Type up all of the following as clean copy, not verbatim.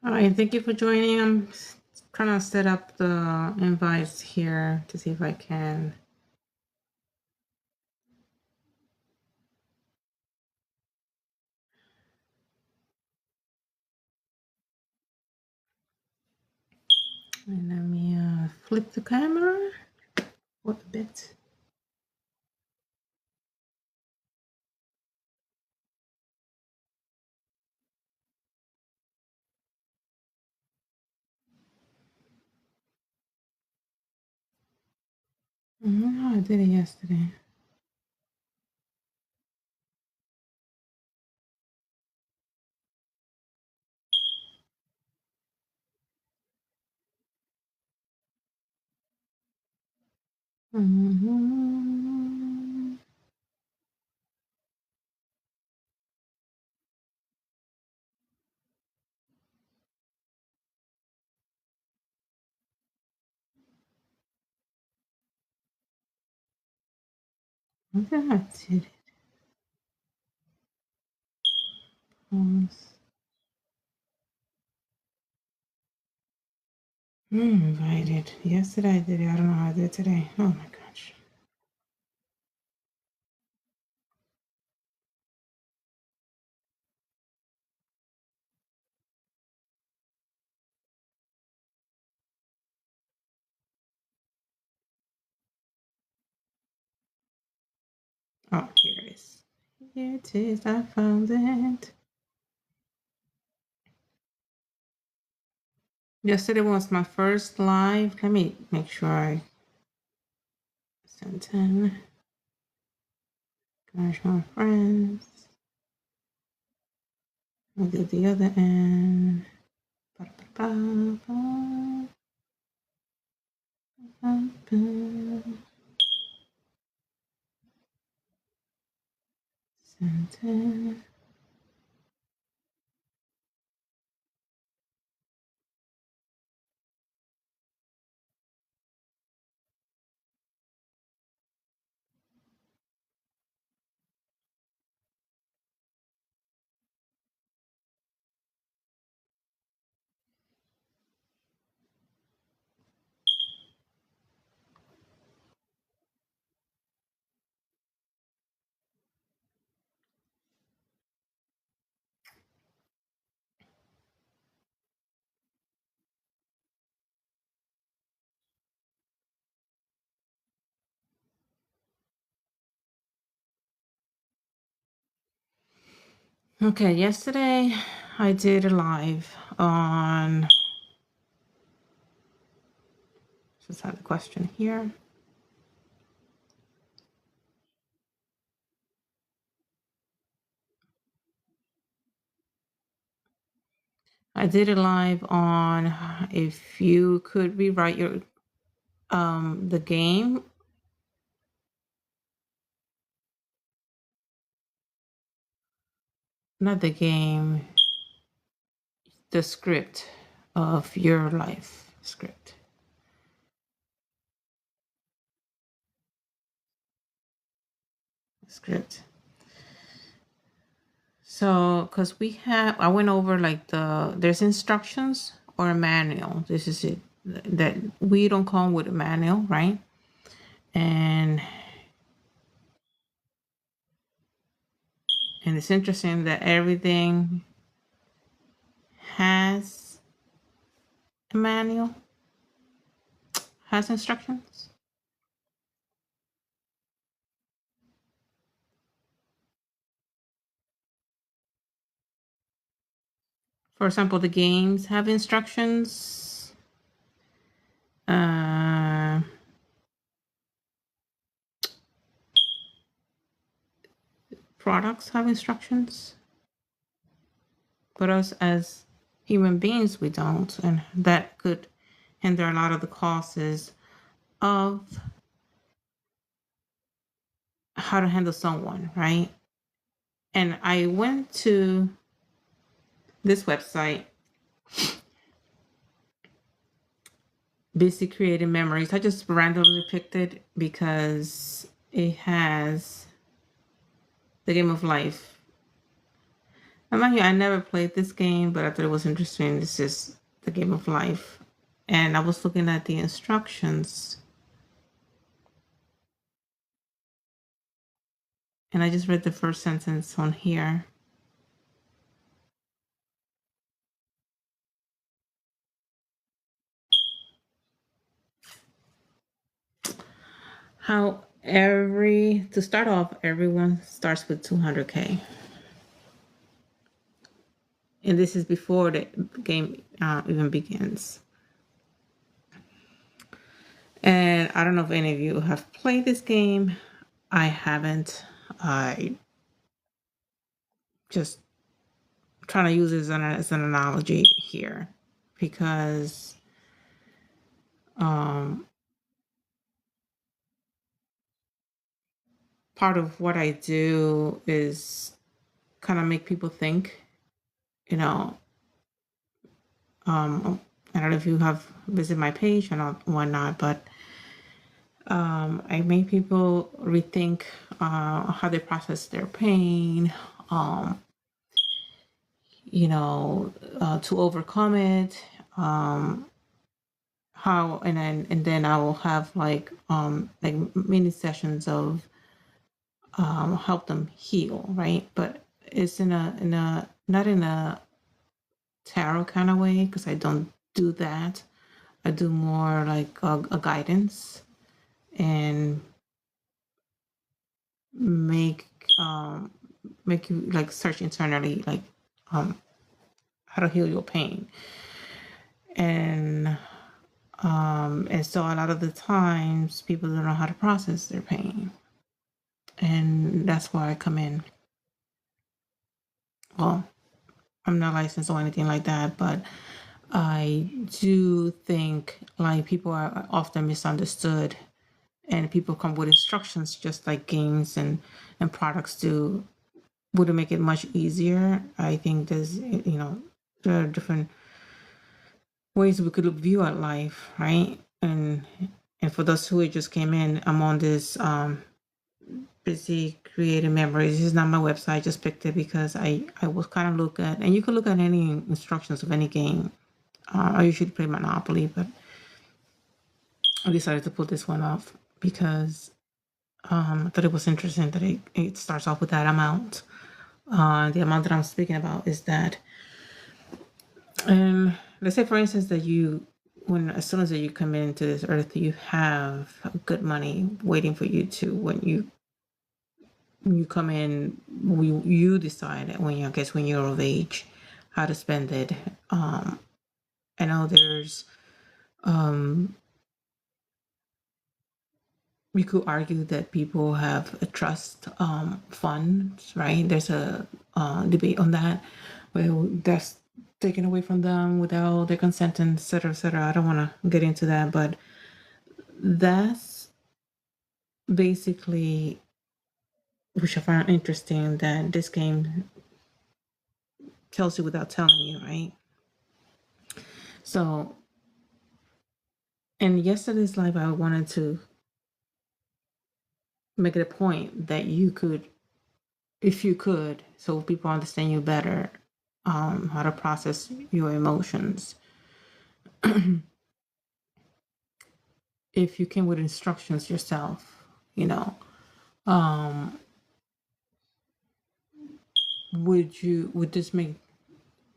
All right, thank you for joining. I'm trying to set up the invites here to see if I can. And let me flip the camera. What a bit. Oh, I did it yesterday. I think I did it. Invited. Yesterday I did it. I don't know how I did it today. Oh my gosh. Oh, here it is. Here it is. I found it. Yesterday was my first live. Let me make sure I sent in. Gosh, my friends. I'll do the other end. And then okay, yesterday I did a live on, just had a question here. I did a live on if you could rewrite your the game, not the game, the script of your life script. Script. So, because I went over like there's instructions or a manual. This is it. That we don't come with a manual, right? And it's interesting that everything has a manual, has instructions. For example, the games have instructions. Products have instructions, but us as human beings, we don't, and that could hinder a lot of the causes of how to handle someone, right? And I went to this website, Busy Creating Memories. I just randomly picked it because it has the game of life. I'm not here. I never played this game, but I thought it was interesting. This is the game of life. And I was looking at the instructions. And I just read the first sentence on here. How to start off, everyone starts with 200K. And this is before the game even begins. And I don't know if any of you have played this game. I haven't. I just trying to use it as an analogy here because part of what I do is kind of make people think, you know. I don't know if you have visited my page or not, whatnot, but I make people rethink how they process their pain, to overcome it, how, and then I will have like mini sessions of help them heal, right? But it's in a not in a tarot kind of way because I don't do that. I do more like a guidance and make make you like search internally, like how to heal your pain. And so a lot of the times people don't know how to process their pain, and that's where I come in. Well, I'm not licensed or anything like that, but I do think like people are often misunderstood, and people come with instructions just like games and products do. would it make it much easier? I think there are different ways we could view our life, right? And for those who just came in, I'm on this busy creating memories. This is not my website. I just picked it because I was kind of look at, and you can look at any instructions of any game. I usually play Monopoly, but I decided to put this one off because I thought it was interesting that it starts off with that amount. The amount that I'm speaking about is that, let's say, for instance, that as soon as you come into this earth, you have good money waiting for you to, when you come in, you decide when you're of age how to spend it. I know there's, we could argue that people have a trust funds, right? There's a debate on that, where that's taken away from them without their consent, and et cetera, et cetera. I don't want to get into that, but that's basically, which I found interesting, that this game tells you without telling you, right? So, in yesterday's life, I wanted to make it a point that you could, if you could, so people understand you better, how to process your emotions. If you came with instructions yourself, would this make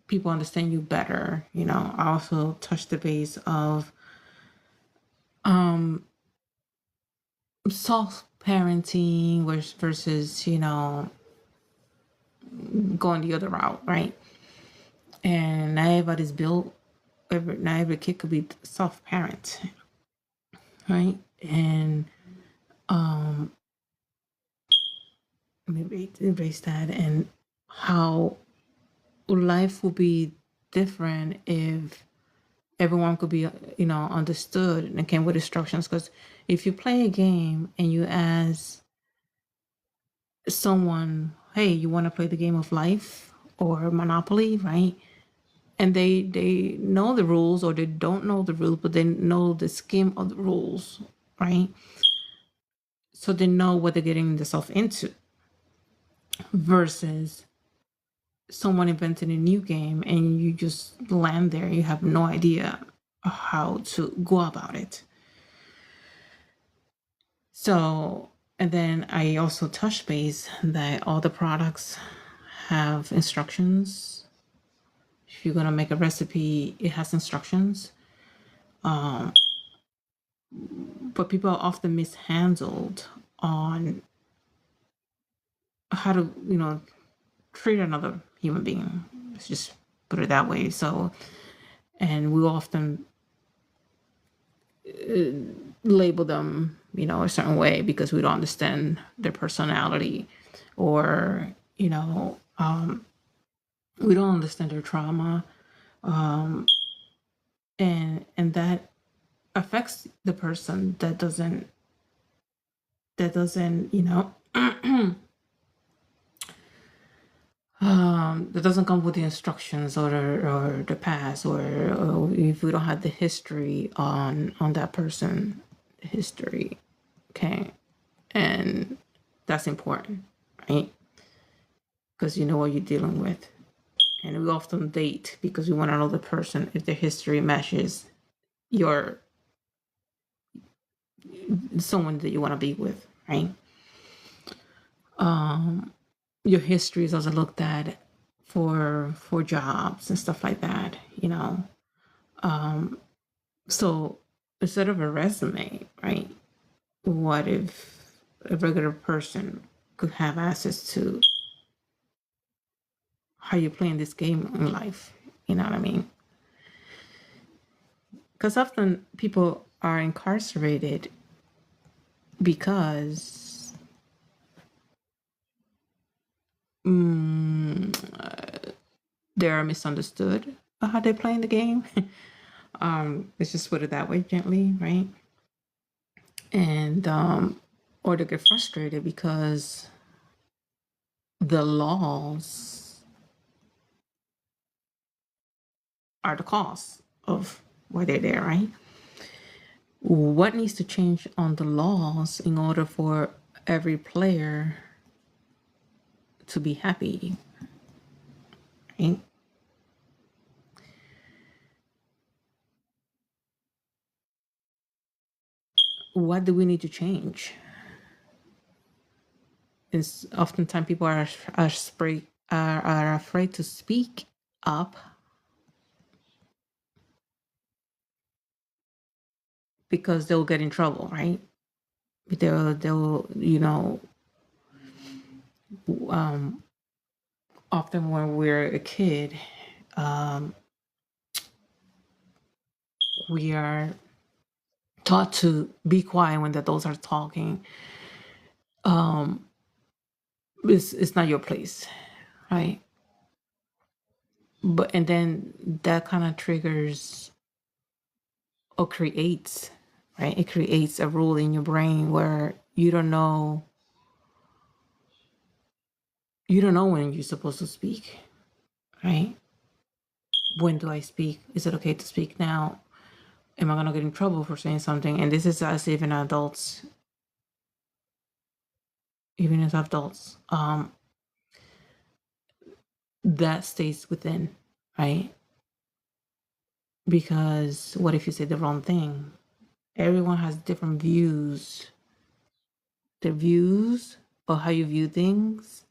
people understand you better? I also touched the base of soft parenting versus going the other route, right? And not everybody's built. Not every kid could be soft parent, right? And maybe erase that, and how life will be different if everyone could be understood and came with instructions. Because if you play a game and you ask someone, hey, you want to play the game of life or Monopoly, right? And they know the rules, or they don't know the rules, but they know the scheme of the rules, right? So they know what they're getting themselves into. Versus someone invented a new game and you just land there, you have no idea how to go about it. So, and then I also touched base that all the products have instructions. If you're gonna make a recipe, it has instructions. But people are often mishandled on how to, treat another human being. Let's just put it that way. So, and we often label them, a certain way because we don't understand their personality, or, we don't understand their trauma. And that affects the person that doesn't, that doesn't come with the instructions, or the past, or if we don't have the history on that person, history, okay, and that's important, right? Because you know what you're dealing with, and we often date because we want to know the person if their history matches someone that you want to be with, right? Your history is also looked at for jobs and stuff like that, so instead of a resume, right, what if a regular person could have access to how you're playing this game in life? You know what I mean? Because often people are incarcerated because they're misunderstood about how they're playing the game. Let's just put it that way, gently, right? And or they get frustrated because the laws are the cause of why they're there, right? What needs to change on the laws in order for every player to be happy, right? What do we need to change? Is oftentimes people are afraid to speak up because they'll get in trouble, right? They'll often when we're a kid, we are taught to be quiet when the adults are talking. It's not your place, right? But and then that kind of triggers or creates, right? It creates a rule in your brain where you don't know when you're supposed to speak, right? When do I speak? Is it okay to speak now? Am I gonna get in trouble for saying something? And this is as even adults, even as adults, that stays within, right? Because what if you say the wrong thing? Everyone has different views. Their views of how you view things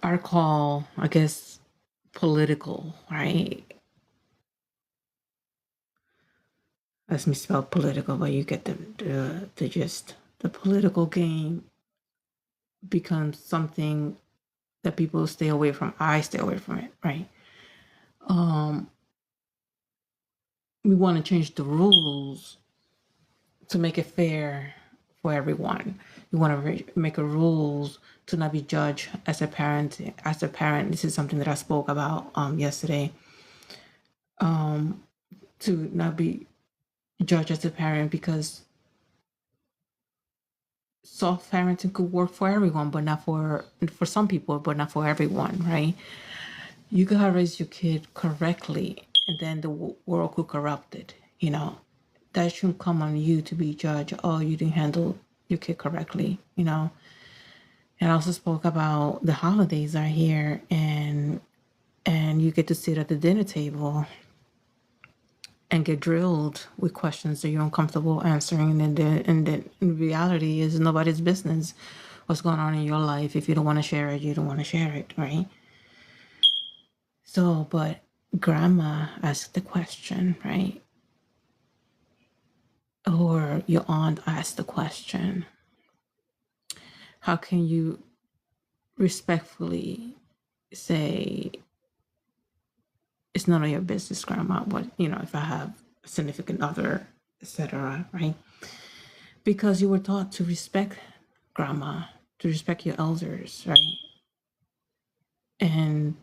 are called, I guess, political, right? That's misspelled political, but you get the gist. The political game becomes something that people stay away from. I stay away from it, right? We want to change the rules to make it fair for everyone. You want to make a rules to not be judged as a parent. As a parent, this is something that I spoke about yesterday. To not be judged as a parent because soft parenting could work for everyone, but not for some people, but not for everyone, right? You could have raised your kid correctly, and then the world could corrupt it. That shouldn't come on you to be judged. Oh, you didn't handle your kid correctly. And I also spoke about the holidays are here, and you get to sit at the dinner table and get drilled with questions that you're uncomfortable answering, and then in reality is nobody's business what's going on in your life. If you don't want to share it, you don't want to share it, right? So, but grandma asked the question, right? Or your aunt asked the question. How can you respectfully say it's none of your business, grandma, but if I have a significant other, etc., right? Because you were taught to respect grandma, to respect your elders, right? And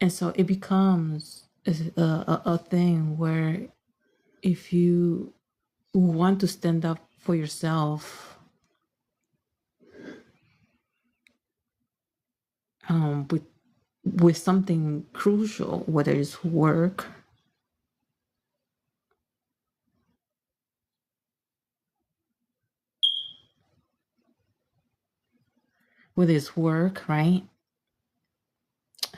so it becomes a thing where if you want to stand up for yourself, with something crucial, whether it's work, right?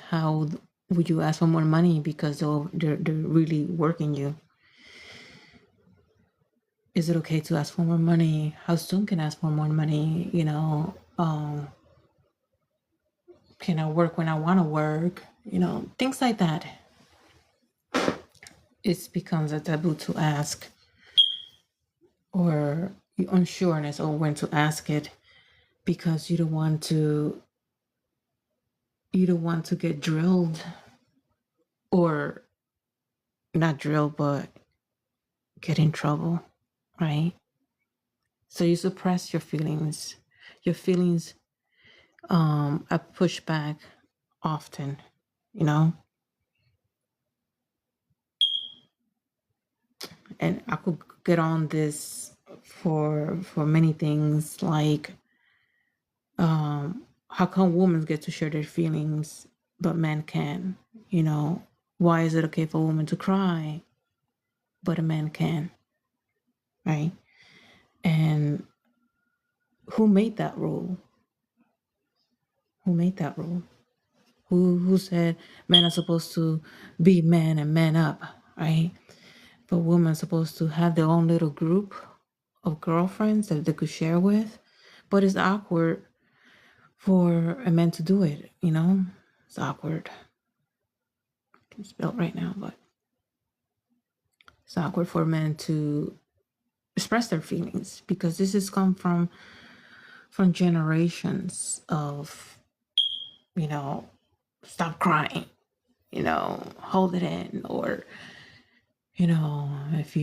How would you ask for more money because they're really working you? Is it okay to ask for more money? How soon can I ask for more money? Can I work when I want to work? Things like that. It becomes a taboo to ask, or you're unsureness or when to ask it because you don't want to get drilled, or not drilled, but get in trouble, right? So you suppress your feelings. Your feelings are pushed back often, you know. And I could get on this for many things, like how come women get to share their feelings but men can? You know, why is it okay for a woman to cry but a man can, right? And who made that rule? Who made that rule? Who said men are supposed to be men and man up, right? But women are supposed to have their own little group of girlfriends that they could share with. But it's awkward for a man to do it, you know? It's awkward. I can spell it right now, but it's awkward for men to express their feelings, because this has come from generations of, you know, stop crying, you know, hold it in, or, you know, if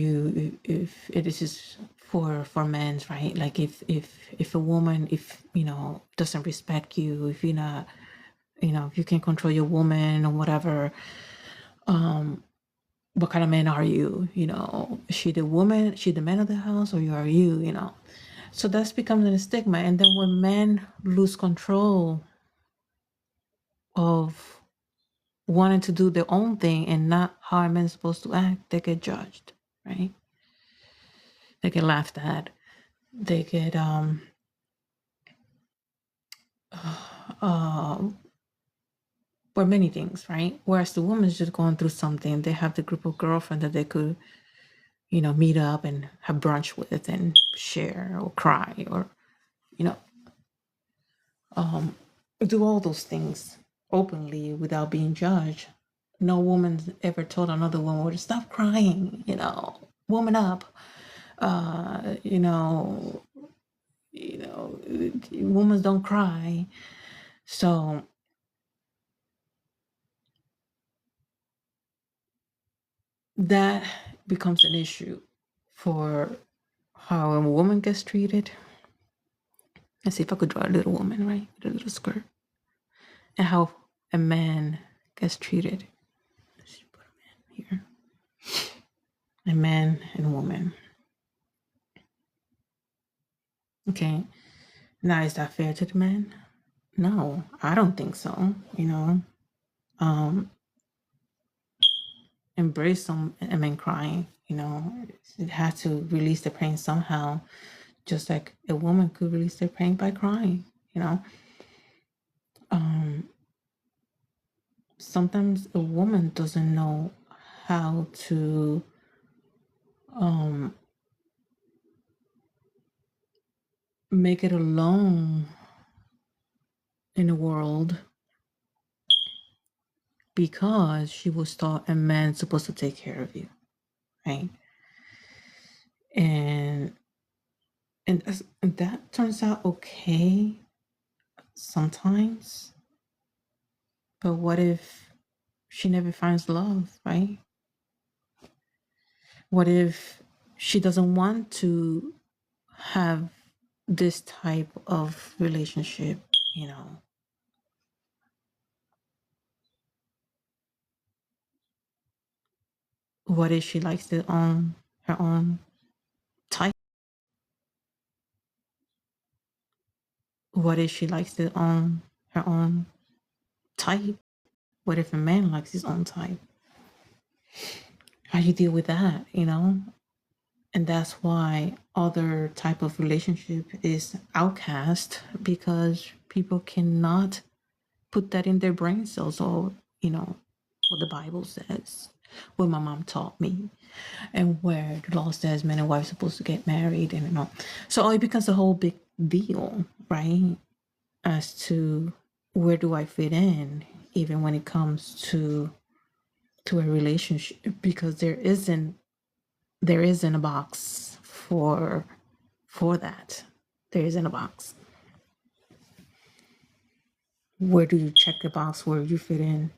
it is just for men, right? Like if a woman, if, you know, doesn't respect you, if you're not, you know, if you can't control your woman or whatever, what kind of man are you? You know, is she the woman, she the man of the house, or you are you, you know? So that's becoming a stigma. And then when men lose control of wanting to do their own thing and not how a man's supposed to act, they get judged, right? They get laughed at. They get for many things, right? Whereas the woman's just going through something, they have the group of girlfriends that they could, you know, meet up and have brunch with and share or cry or, you know, do all those things openly without being judged. No woman's ever told another woman to stop crying, you know, woman up, you know, women don't cry. So that becomes an issue for how a woman gets treated. Let's see if I could draw a little woman, right, with a little skirt, and how a man gets treated. Let's put a man here. A man and a woman. Okay. Now, is that fair to the man? No, I don't think so. You know, embrace some a man crying. You know, it had to release the pain somehow, just like a woman could release their pain by crying. You know, sometimes a woman doesn't know how to make it alone in the world because she was taught a man's supposed to take care of you, right? And that turns out okay sometimes, but what if she never finds love, right? What if she doesn't want to have this type of relationship, you know? What if she likes her own type? What if she likes her own type? What if a man likes his own type? How do you deal with that, you know? And that's why other type of relationship is outcast, because people cannot put that in their brain cells, or, you know, what the Bible says, what my mom taught me, and where the law says man and wife are supposed to get married, and you know. So it becomes a whole big deal, right? As to where do I fit in, even when it comes to a relationship, because there isn't a box for that. There isn't a box. Where do you check the box where you fit in?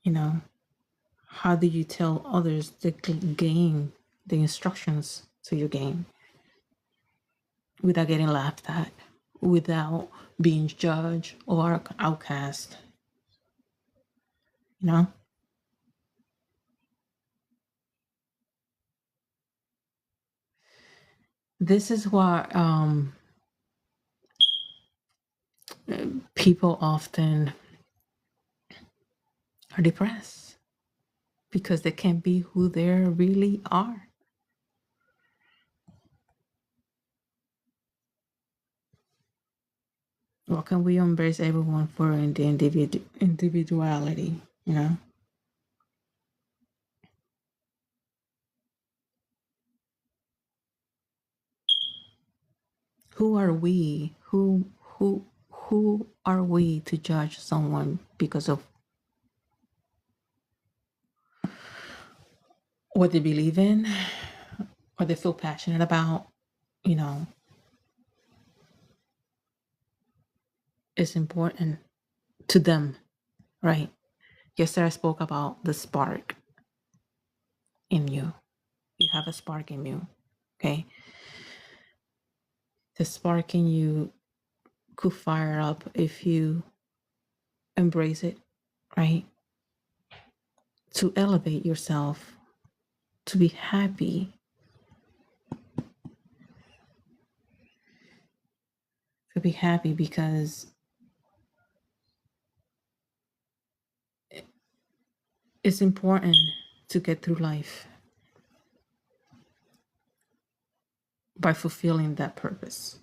You know, how do you tell others the game, the instructions to your game, without getting laughed at, without being judged or outcast? You know? This is why people often are depressed because they can't be who they really are. Or can we embrace everyone for the individuality, you know? Who are we? Who are we to judge someone because of what they believe in, what they feel passionate about? You know, it's important to them, right? Yesterday I spoke about the spark in you. You have a spark in you, okay? The spark in you could fire up if you embrace it, right? To elevate yourself, to be happy, because it's important to get through life by fulfilling that purpose.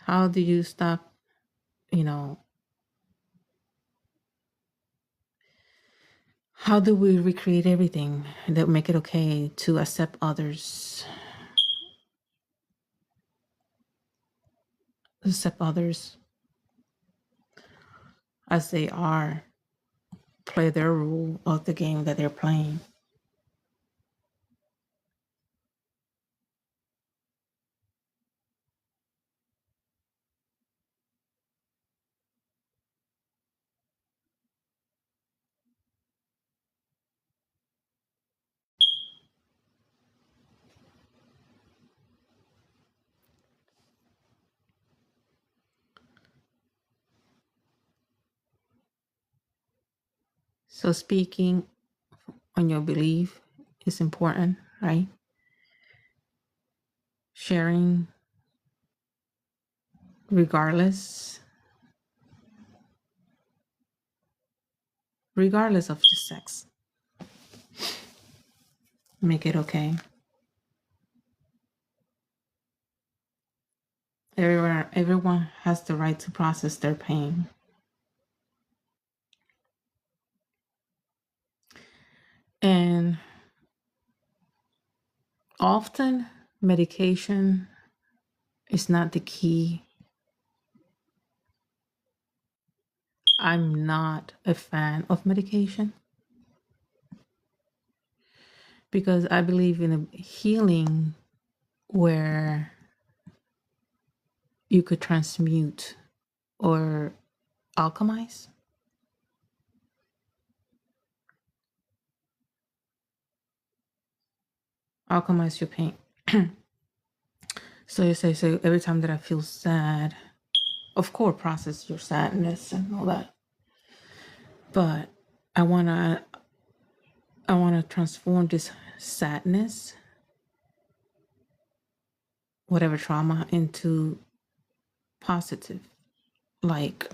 How do you stop, you know, how do we recreate everything that make it okay to accept others as they are, play their role of the game that they're playing? So speaking on your belief is important, right? Sharing regardless regardless of your sex. Make it okay. Everyone has the right to process their pain. And often medication is not the key. I'm not a fan of medication because I believe in a healing where you could transmute or alchemize your pain. So you say, so every time that I feel sad, of course process your sadness and all that, but I want to transform this sadness, whatever trauma, into positive, like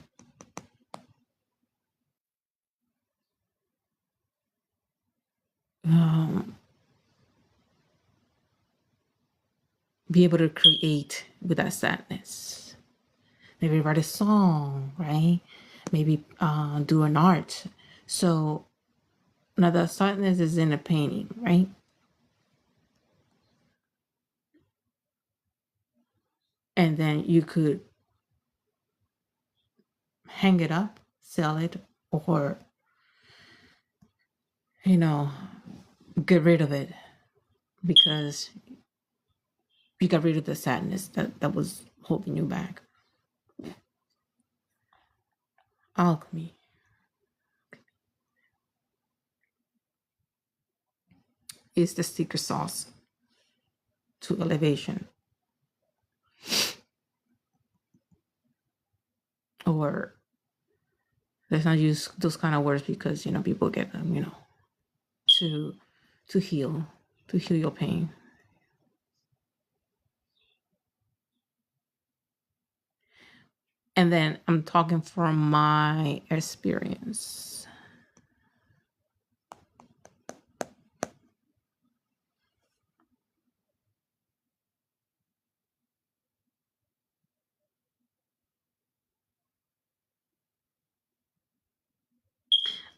um, be able to create with that sadness. Maybe write a song, right? Maybe do an art. So now the sadness is in a painting, right? And then you could hang it up, sell it, or get rid of it because you got rid of the sadness that was holding you back. Alchemy is the secret sauce to elevation, or let's not use those kind of words because people get them. To heal, to heal your pain. And then I'm talking from my experience.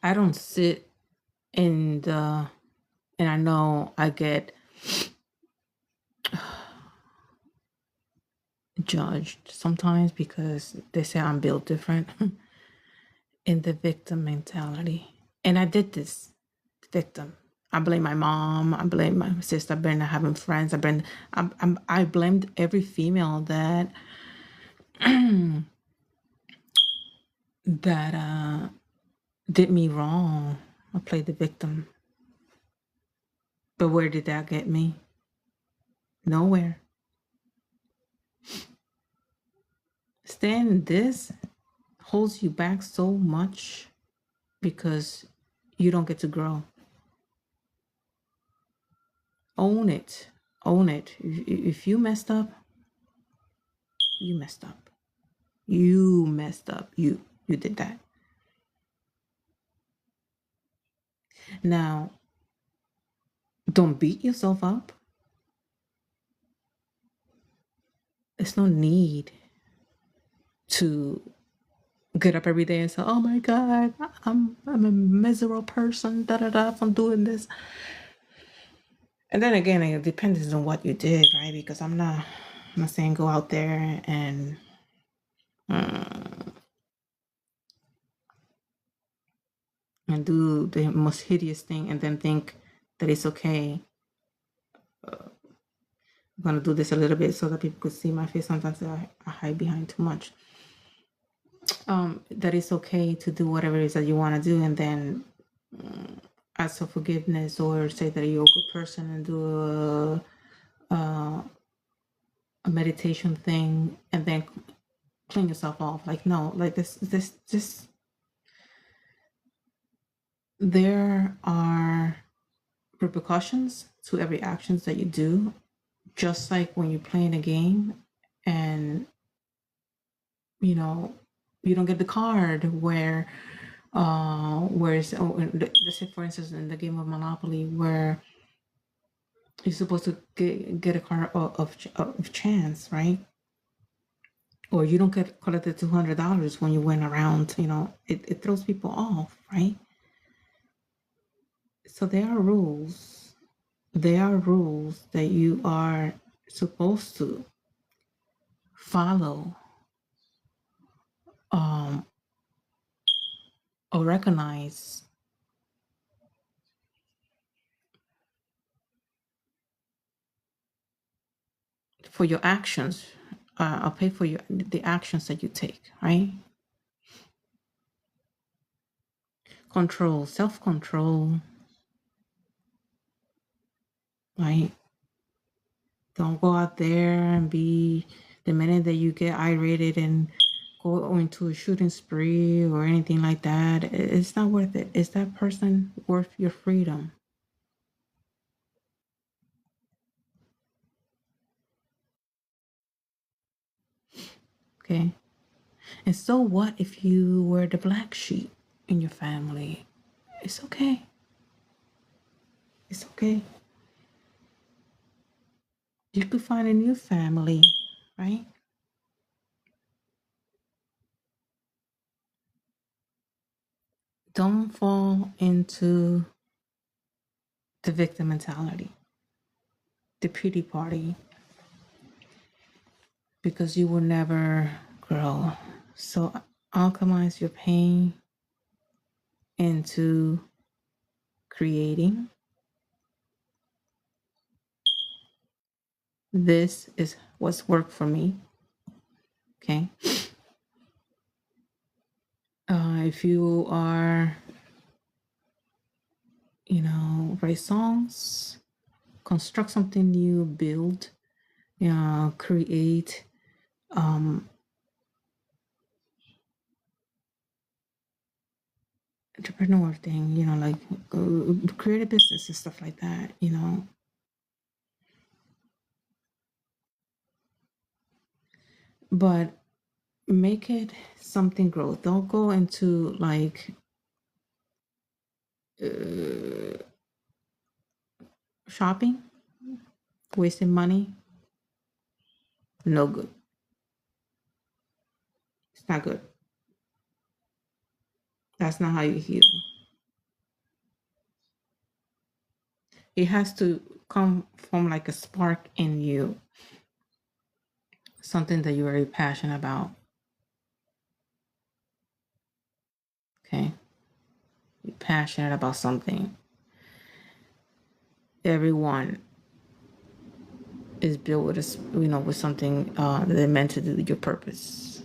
I don't sit in the, and I know I get judged sometimes because they say I'm built different in the victim mentality. And I did this victim. I blame my mom. I blame my sister. I've been having friends. I blamed every female that that did me wrong. I played the victim. But where did that get me? Nowhere. Staying in this holds you back so much because you don't get to grow. Own it. Own it. If you messed up, you messed up. You messed up. You did that. Now, don't beat yourself up. There's no need to get up every day and say, "Oh my God, I'm a miserable person. Da da da. I'm doing this." And then again, it depends on what you did, right? Because I'm not saying go out there and do the most hideous thing and then think that it's okay. I'm gonna do this a little bit so that people could see my face. Sometimes I hide behind too much. That it's okay to do whatever it is that you want to do, and then ask for forgiveness or say that you're a good person and do a meditation thing, and then clean yourself off. Like, no, like this. There are repercussions to every actions that you do, just like when you're playing a game and you don't get the card where let's say for instance in the game of Monopoly where you're supposed to get a card of chance, right? Or you don't get collected $200 when you win around, it throws people off, right? So there are rules. There are rules that you are supposed to follow or recognize for your actions. I'll pay for the actions that you take, right? Control, self-control, right? Don't go out there and be the minute that you get irate and go into a shooting spree or anything like that. It's not worth it. Is that person worth your freedom? Okay. And so what if you were the black sheep in your family? It's okay. It's okay. You could find a new family, right? Don't fall into the victim mentality, the pity party, because you will never grow. So alchemize your pain into creating. This is what's worked for me. Okay. If you are, write songs, construct something new, build, create, entrepreneur thing, like create a business and stuff like that. But make it something growth. Don't go into like shopping, wasting money. No good. It's not good. That's not how you heal. It has to come from like a spark in you, something that you're very passionate about. Okay. You're passionate about something. Everyone is built with with something that they're meant to do, your purpose.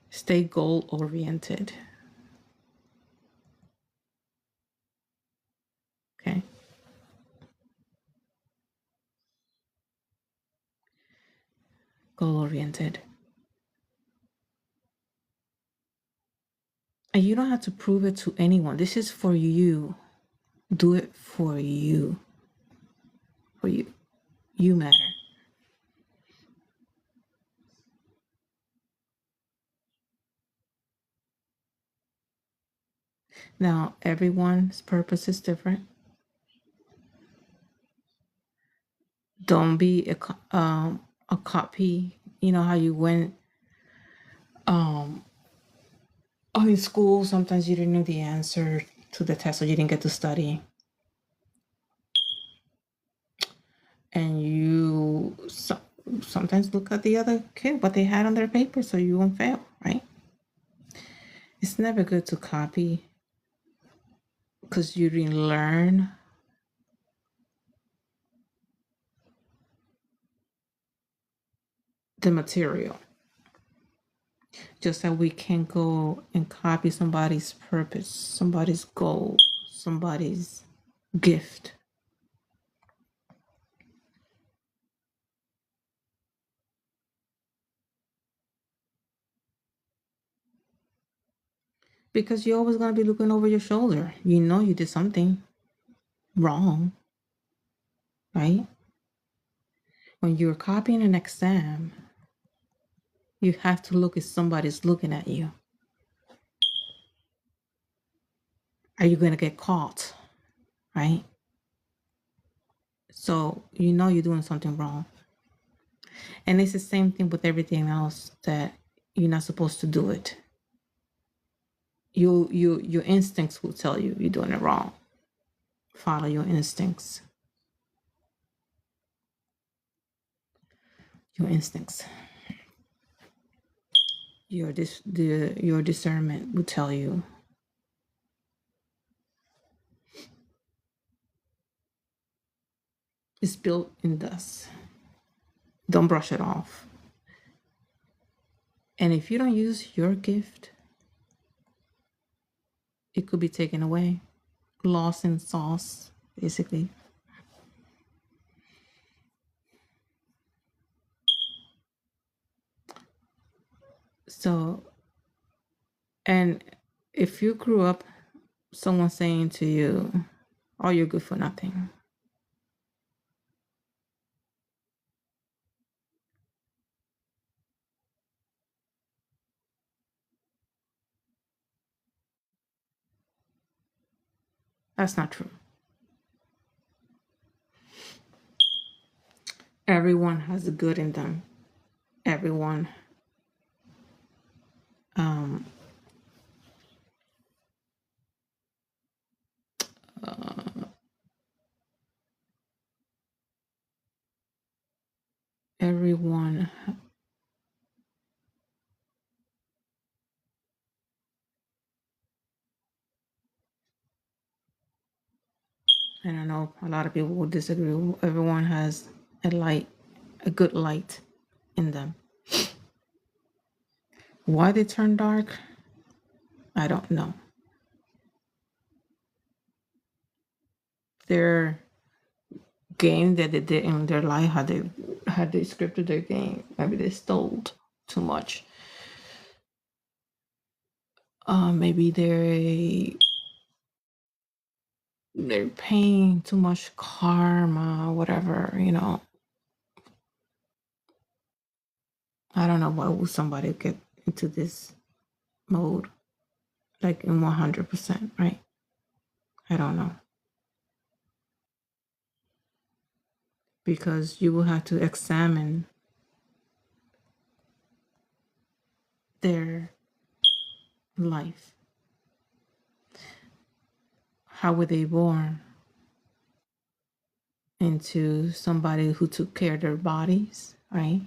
Stay goal oriented. Okay. Goal oriented. And you don't have to prove it to anyone. This is for you. Do it for you. For you. You matter. Now, everyone's purpose is different. Don't be a copy. You know how you went in school, sometimes you didn't know the answer to the test or you didn't get to study. And you sometimes look at the other kid, what they had on their paper, so you won't fail, right? It's never good to copy because you didn't learn the material. Just that we can go and copy somebody's purpose, somebody's goal, somebody's gift. Because you're always going to be looking over your shoulder. You know you did something wrong, right? When you're copying an exam, you have to look if somebody's looking at you. Are you going to get caught, right? So you know you're doing something wrong. And it's the same thing with everything else that you're not supposed to do it. Your instincts will tell you you're doing it wrong. Follow your instincts. Your instincts. Your discernment will tell you. It's built in us. Don't brush it off. And if you don't use your gift, it could be taken away. Lost in sauce, basically. So, and if you grew up someone saying to you, oh, you're good for nothing. That's not true. Everyone has the good in them. Everyone um, everyone I don't know, a lot of people will disagree. Everyone has a good light in them. Why they turn dark, I don't know. Their game that they did in their life, how they scripted their game. Maybe they stole too much. Maybe they're paying too much karma, whatever, I don't know why would somebody get into this mode, like in 100%, right? I don't know. Because you will have to examine their life. How were they born into somebody who took care of their bodies, right?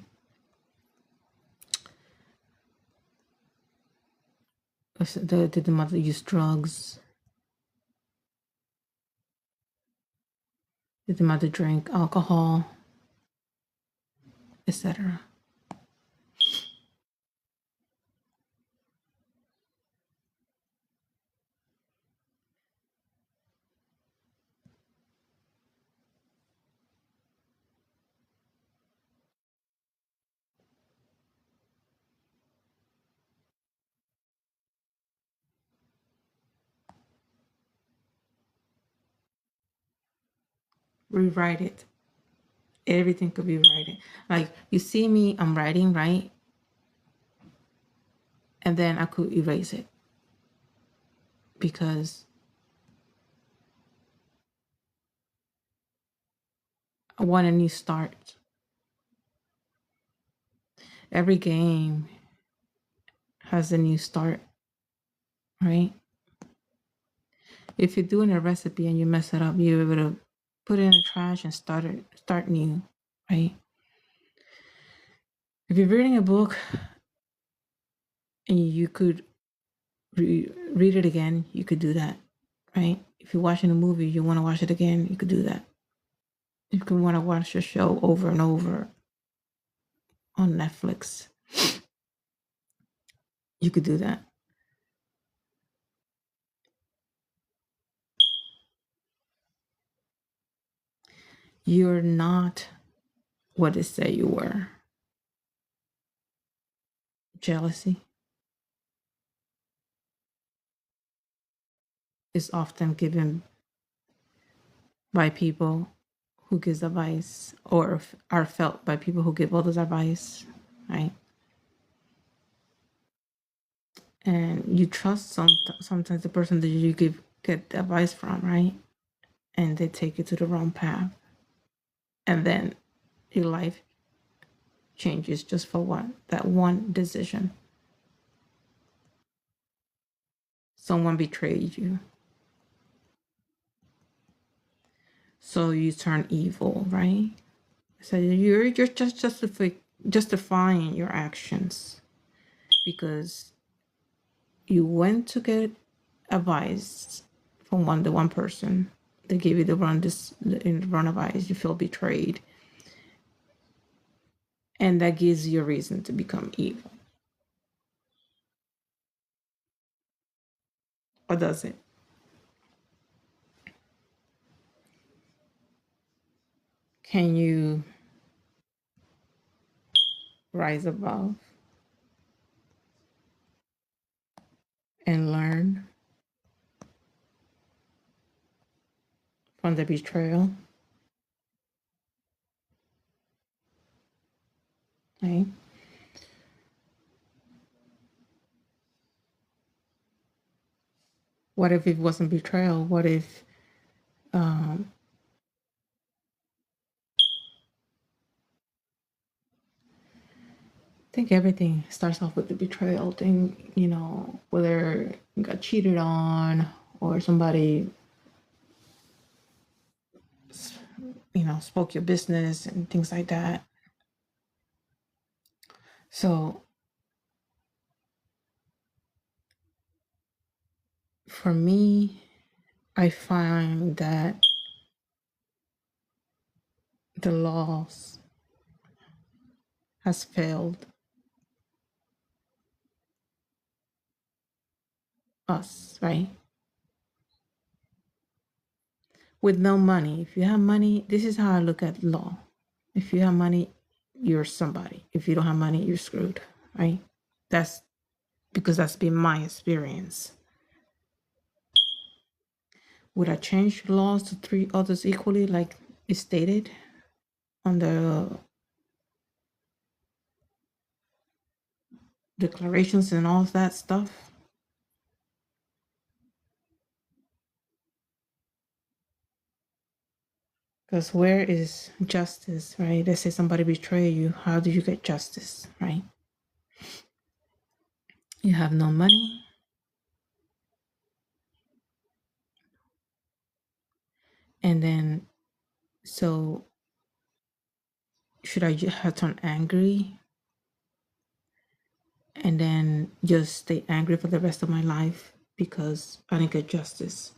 Did the mother use drugs? Did the mother drink alcohol, etc.? Rewrite it. Everything could be writing. Like you see me, I'm writing, right? And then I could erase it because I want a new start. Every game has a new start, right? If you're doing a recipe and you mess it up, you're able to put it in the trash and start new, right? If you're reading a book and you could read it again, you could do that, right? If you're watching a movie, you want to watch it again, you could do that. You could want to watch a show over and over on Netflix, you could do that. You're not what they say you were. Jealousy is often given by people who gives advice or are felt by people who give others advice, right? And you trust sometimes the person that you get advice from, right? And they take you to the wrong path. And then your life changes just for that one decision. Someone betrayed you. So you turn evil, right? So you're just justifying your actions because you went to get advice from the one person. They gave you the wrong advice. You feel betrayed, and that gives you a reason to become evil. Or does it? Can you rise above and learn from the betrayal? Right? What if it wasn't betrayal? What if I think everything starts off with the betrayal thing, whether you got cheated on or somebody, spoke your business and things like that. So for me, I find that the laws has failed us, right? With no money. If you have money, this is how I look at law. If you have money, you're somebody. If you don't have money, you're screwed, right? That's because that's been my experience. Would I change laws to treat others equally, like it's stated on the declarations and all of that stuff? Because where is justice, right? They say somebody betray you. How do you get justice, right? You have no money. And then, so should I have turn angry and then just stay angry for the rest of my life because I didn't get justice?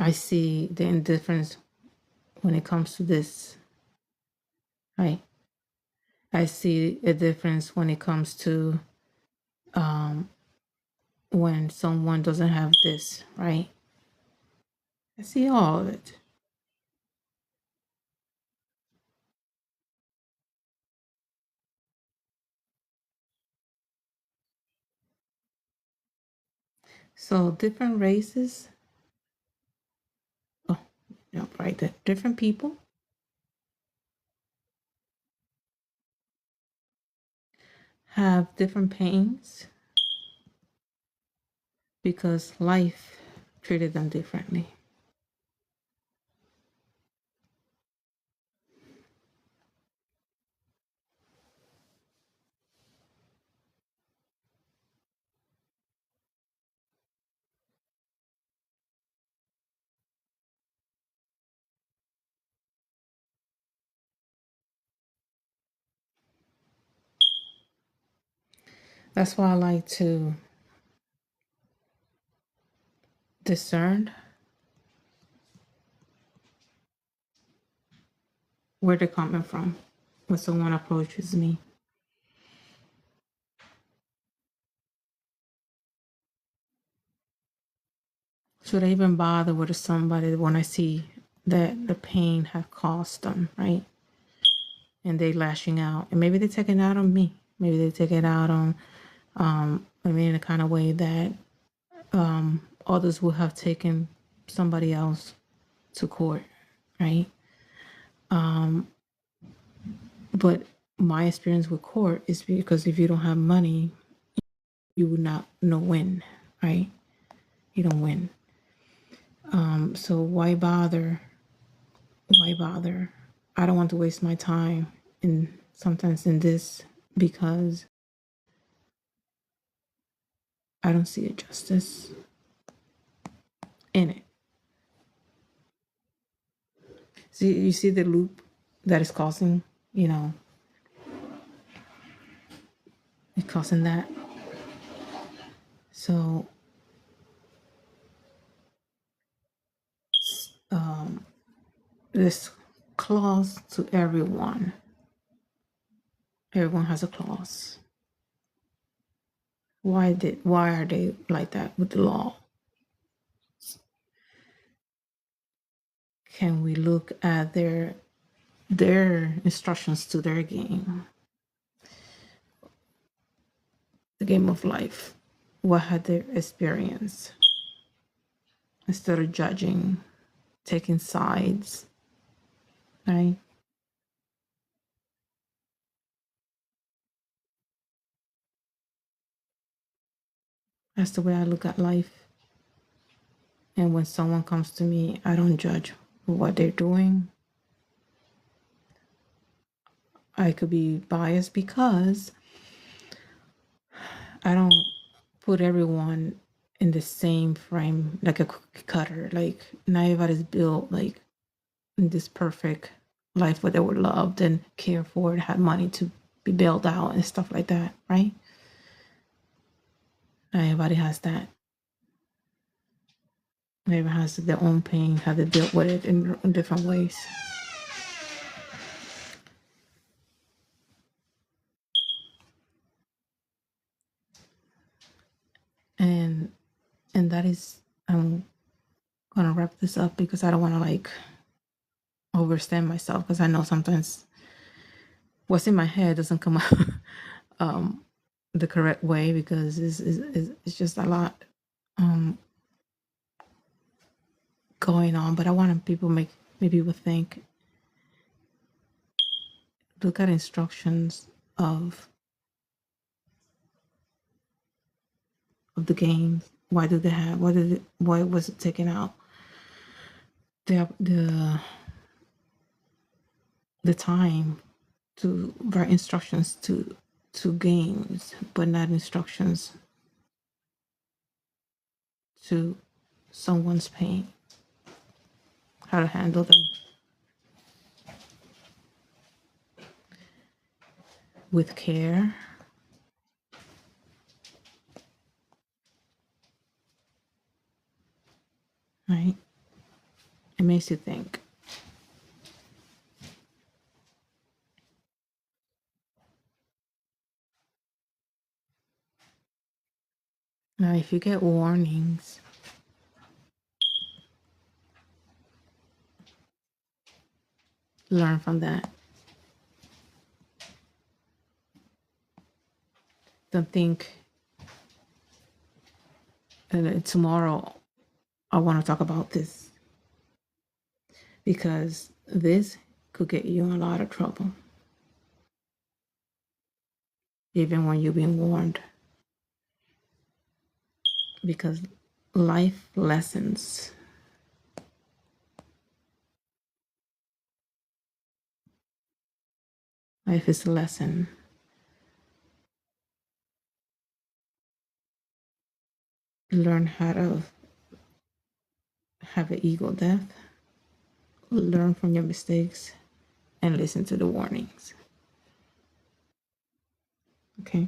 I see the indifference when it comes to this, right? I see a difference when it comes to when someone doesn't have this, right? I see all of it. So different races, oh, no, right there. Different people have different pains because life treated them differently. That's why I like to discern where they're coming from when someone approaches me. Should I even bother with somebody when I see that the pain have caused them, right? And they lashing out, and maybe they take it out on me. Maybe they take it out on, maybe in a kind of way that others would have taken somebody else to court, right? But my experience with court is because if you don't have money, you would not know when, right? You don't win. So why bother? Why bother? I don't want to waste my time in sometimes in this because I don't see a justice in it. See, you see the loop that is causing, it's causing that. So this clause to everyone. Everyone has a clause. Why are they like that with the law? Can we look at their instructions to their game, the game of life? What had they experienced? Instead of judging, taking sides, right? That's the way I look at life. And when someone comes to me, I don't judge what they're doing. I could be biased because I don't put everyone in the same frame like a cookie cutter. Like not everybody's built like in this perfect life where they were loved and cared for and had money to be bailed out and stuff like that, right? Not everybody has that. Everyone has their own pain, how they dealt with it in different ways. and that is, I'm gonna wrap this up because I don't want to like overstand myself, because I know sometimes what's in my head doesn't come out the correct way, because it's just a lot going on. But I want people maybe people think, look at instructions of the games. Why do they have? Why was it taken out? The time to write instructions to games, but not instructions to someone's pain. How to handle them with care. Right? It makes you think. Now, if you get warnings, learn from that. Don't think tomorrow I want to talk about this, because this could get you in a lot of trouble, even when you've been warned. Because life lessons, life is a lesson. Learn how to have an ego death, learn from your mistakes, and listen to the warnings. Okay?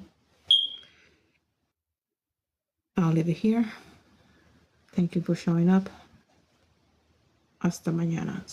I'll leave it here. Thank you for showing up. Hasta mañana.